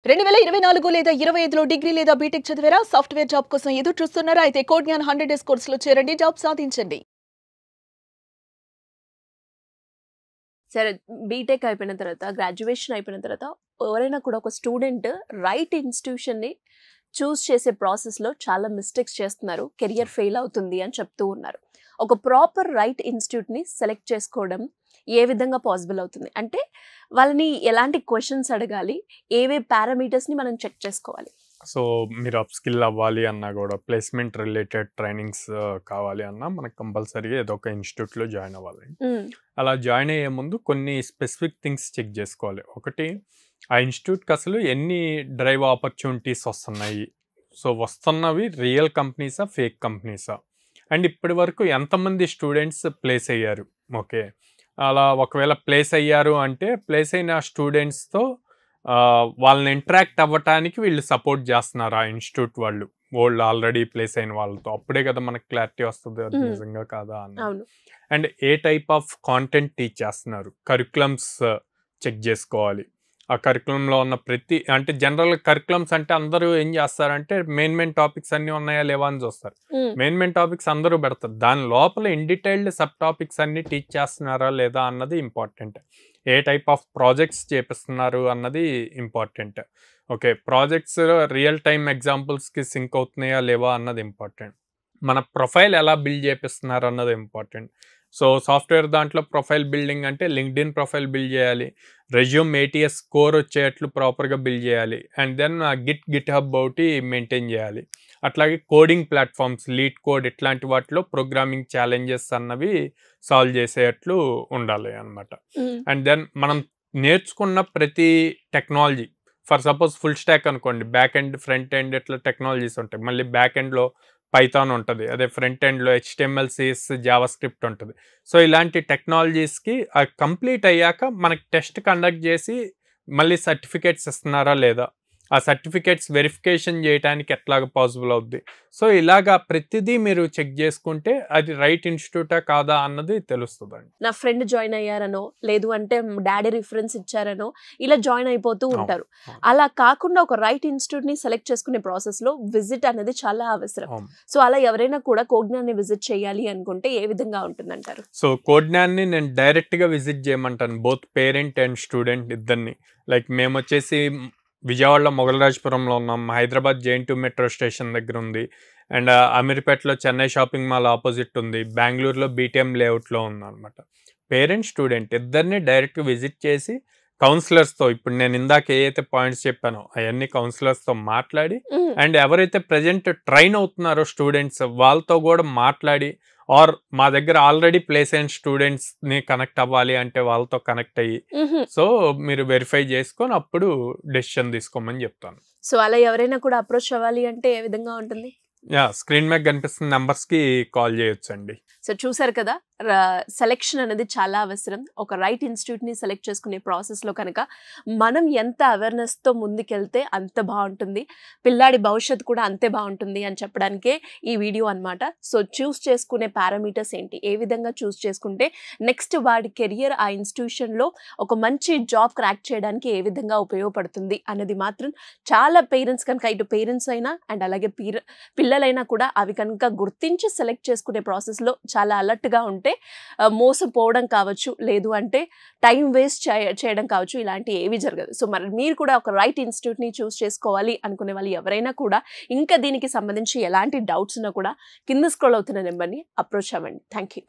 2024 లేదా 25లో డిగ్రీ లేదా బీటెక్ చదివారా? సాఫ్ట్‌వేర్ జాబ్ కోసం ఎదురు చూస్తున్నారా? అయితే కోడ్‌జ్ఞాన్ 100 డేస్ కోర్సులో చేరండి, జాబ్ సాధించండి. సరే బీటెక్ అయిపోయిన తర్వాత, గ్రాడ్యుయేషన్ అయిపోయిన తర్వాత ఎవరైనా కూడా ఒక స్టూడెంట్ రైట్ ఇన్‌స్టిట్యూషన్‌ని చూస్ చేసే ప్రాసెస్‌లో చాలా మిస్టేక్స్ చేస్తున్నారు. కెరియర్ ఫెయిల్ అవుతుంది అని చెప్తూ ఉన్నారు. ఒక ప్రాపర్ రైట్ ఇన్‌స్టిట్యూట్‌ని సెలెక్ట్ చేసుకోవడం ఏ విధంగా పాసిబుల్ అవుతుంది? అంటే వాళ్ళని ఎలాంటి క్వెషన్స్ అడగాలి? ఏవే పారామీటర్స్‌ని మనం చెక్ చేసుకోవాలి? సో మీరు అప్ స్కిల్ అవ్వాలి అన్నా కూడా ప్లేస్మెంట్ రిలేటెడ్ ట్రైనింగ్స్ కావాలి అన్నా మనకు కంపల్సరీగా ఏదో ఒక ఇన్స్టిట్యూట్లో జాయిన్ అవ్వాలి. అలా జాయిన్ అయ్యే ముందు కొన్ని స్పెసిఫిక్ థింగ్స్ చెక్ చేసుకోవాలి. ఒకటి, ఆ ఇన్స్టిట్యూట్కి అసలు ఎన్ని డ్రైవ్ ఆపర్చునిటీస్ వస్తున్నాయి, సో వస్తున్నవి రియల్ కంపెనీసా ఫేక్ కంపెనీసా, అండ్ ఇప్పటి వరకు ఎంతమంది స్టూడెంట్స్ ప్లేస్ అయ్యారు. ఓకే, అలా ఒకవేళ ప్లేస్ అయ్యారు అంటే ప్లేస్ అయిన స్టూడెంట్స్తో వాళ్ళని ఇంటరాక్ట్ అవ్వటానికి వీళ్ళు సపోర్ట్ చేస్తున్నారు ఆ ఇన్స్టిట్యూట్ వాళ్ళు ఆల్రెడీ ప్లేస్ అయిన వాళ్ళతో. అప్పుడే కదా మనకు క్లారిటీ వస్తుంది అది నిజంగా కాదా అని. And A type of content teach చేస్తున్నారు, కరికులమ్స్ చెక్ చేసుకోవాలి. ఆ కరికులంలో ఉన్న అంటే జనరల్ కరికులమ్స్ అంటే అందరూ ఏం చేస్తారంటే మెయిన్ టాపిక్స్ అన్నీ ఉన్నాయా లేవా అని చూస్తారు. మెయిన్ టాపిక్స్ అందరూ పెడతారు, దాని లోపల ఇన్ డీటెయిల్డ్ సబ్ టాపిక్స్ అన్ని టీచ్ చేస్తున్నారా లేదా అన్నది ఇంపార్టెంట్. ఏ టైప్ ఆఫ్ ప్రాజెక్ట్స్ చేపిస్తున్నారు అన్నది important. Okay, projects real time ఎగ్జాంపుల్స్కి సింక్ అవుతున్నాయా లేవా అన్నది ఇంపార్టెంట్. మన ప్రొఫైల్ ఎలా బిల్డ్ చేపిస్తున్నారు అన్నది ఇంపార్టెంట్. సో సాఫ్ట్వేర్ దాంట్లో ప్రొఫైల్ బిల్డింగ్ అంటే లింక్డ్ఇన్ ప్రొఫైల్ బిల్డ్ చేయాలి, రెజ్యూమ్ ATS స్కోర్ వచ్చేట్లు ప్రాపర్గా బిల్డ్ చేయాలి, అండ్ దెన్ గిట్ హబ్ ఒకటి మెయింటైన్ చేయాలి. అట్లాగే కోడింగ్ ప్లాట్ఫామ్స్, లీడ్ కోడ్ ఇట్లాంటి వాటిలో ప్రోగ్రామింగ్ ఛాలెంజెస్ అన్నవి సాల్వ్ చేసేట్లు ఉండాలి అనమాట. అండ్ దెన్ మనం నేర్చుకున్న ప్రతి technology, for suppose full stock అనుకోండి, బ్యాక్ ఎండ్ ఫ్రంట్ ఎండ్ ఇట్లా టెక్నాలజీస్ ఉంటాయి. మళ్ళీ బ్యాక్ ఎండ్లో పైథాన్ ఉంటుంది, అదే ఫ్రంట్ ఎండ్లో HTML CSS జావాస్క్రిప్ట్ ఉంటుంది. సో ఇలాంటి టెక్నాలజీస్కి కంప్లీట్ అయ్యాక మనకి టెస్ట్ కండక్ట్ చేసి మళ్ళీ సర్టిఫికేట్స్ ఇస్తున్నారా లేదా, ఆ సర్టిఫికేట్స్ వెరిఫికేషన్ చేయడానికి ఎట్లాగా పాసిబుల్ అవుద్ది. సో ఇలాగా ప్రతిదీ మీరు చెక్ చేసుకుంటే అది రైట్ ఇన్స్టిట్యూటా కాదా అన్నది తెలుస్తుందండి. నా ఫ్రెండ్ జాయిన్ అయ్యారనో, లేదు అంటే డాడీ రిఫరెన్స్ ఇచ్చారనో ఇలా జాయిన్ అయిపోతూ ఉంటారు. అలా కాకుండా ఒక రైట్ ఇన్స్టిట్యూట్ని సెలెక్ట్ చేసుకునే ప్రాసెస్లో విజిట్ అనేది చాలా అవసరం. సో అలా ఎవరైనా కూడా కోడ్‌జ్ఞాన్ని విజిట్ చేయాలి అనుకుంటే ఏ విధంగా ఉంటుందంటారు? సో కోడ్‌జ్ఞాన్ని నేను డైరెక్ట్గా విజిట్ చేయమంటాను, బోత్ పేరెంట్ అండ్ స్టూడెంట్ ఇద్దరిని. లైక్ మేము వచ్చేసి విజయవాడలో మొగలరాజపురంలో ఉన్నాం, హైదరాబాద్ JN2 మెట్రో స్టేషన్ దగ్గర ఉంది, అండ్ అమీర్పేటలో చెన్నై షాపింగ్ మాల్ ఆపోజిట్ ఉంది, బెంగళూరులో BTM లేఅవుట్లో ఉంది అనమాట. పేరెంట్ స్టూడెంట్ ఇద్దరిని డైరెక్ట్గా విజిట్ చేసి కౌన్సిలర్స్తో, ఇప్పుడు నేను ఇందాక ఏదైతే పాయింట్స్ చెప్పానో అవన్నీ కౌన్సిలర్స్తో మాట్లాడి, అండ్ ఎవరైతే ప్రజెంట్ ట్రైన్ అవుతున్నారో స్టూడెంట్స్ వాళ్ళతో కూడా మాట్లాడి, ఆర్ మా దగ్గర ఆల్రెడీ ప్లేస్ అయిన స్టూడెంట్స్ని కనెక్ట్ అవ్వాలి అంటే వాళ్ళతో కనెక్ట్ అయ్యి, సో మీరు వెరిఫై చేసుకొని అప్పుడు డెసిషన్ తీసుకోమని చెప్తాను. సో అలా ఎవరైనా కూడా అప్రోచ్ అవ్వాలి అంటే ఏ విధంగా ఉంటుంది? స్క్రీన్ మీద కనిపిస్తున్న నెంబర్స్కి కాల్ చేయొచ్చండి. సో చూసారు కదా, సెలెక్షన్ అనేది చాలా అవసరం. ఒక రైట్ ఇన్స్టిట్యూట్ని సెలెక్ట్ చేసుకునే ప్రాసెస్లో కనుక మనం ఎంత అవేర్నెస్తో ముందుకెళ్తే అంత బాగుంటుంది, పిల్లాడి భవిష్యత్తు కూడా అంతే బాగుంటుంది అని చెప్పడానికే ఈ వీడియో అనమాట. సో చూస్ చేసుకునే పారామీటర్స్ ఏంటి, ఏ విధంగా చూస్ చేసుకుంటే నెక్స్ట్ వాడి కెరియర్ ఆ ఇన్స్టిట్యూషన్లో ఒక మంచి జాబ్ క్రాక్ చేయడానికి ఏ విధంగా ఉపయోగపడుతుంది అన్నది మాత్రం చాలా పేరెంట్స్ కనుక, ఇటు పేరెంట్స్ అయినా అండ్ అలాగే పిల్లలైనా కూడా అవి కనుక గుర్తించి సెలెక్ట్ చేసుకునే ప్రాసెస్లో చాలా అలర్ట్గా ఉంటే మోసపోవడం కావచ్చు, లేదు అంటే టైం వేస్ట్ చేయడం కావచ్చు, ఇలాంటి ఏవి జరగదు. సో మరి మీరు కూడా ఒక రైట్ ఇన్స్టిట్యూట్ని చూస్ చేసుకోవాలి అనుకునే వాళ్ళు ఎవరైనా కూడా ఇంకా దీనికి సంబంధించి ఎలాంటి డౌట్స్ ఉన్నా కూడా కింద స్క్రోల్ అవుతున్న నెంబర్ని అప్రోచ్ అవ్వండి. Thank you.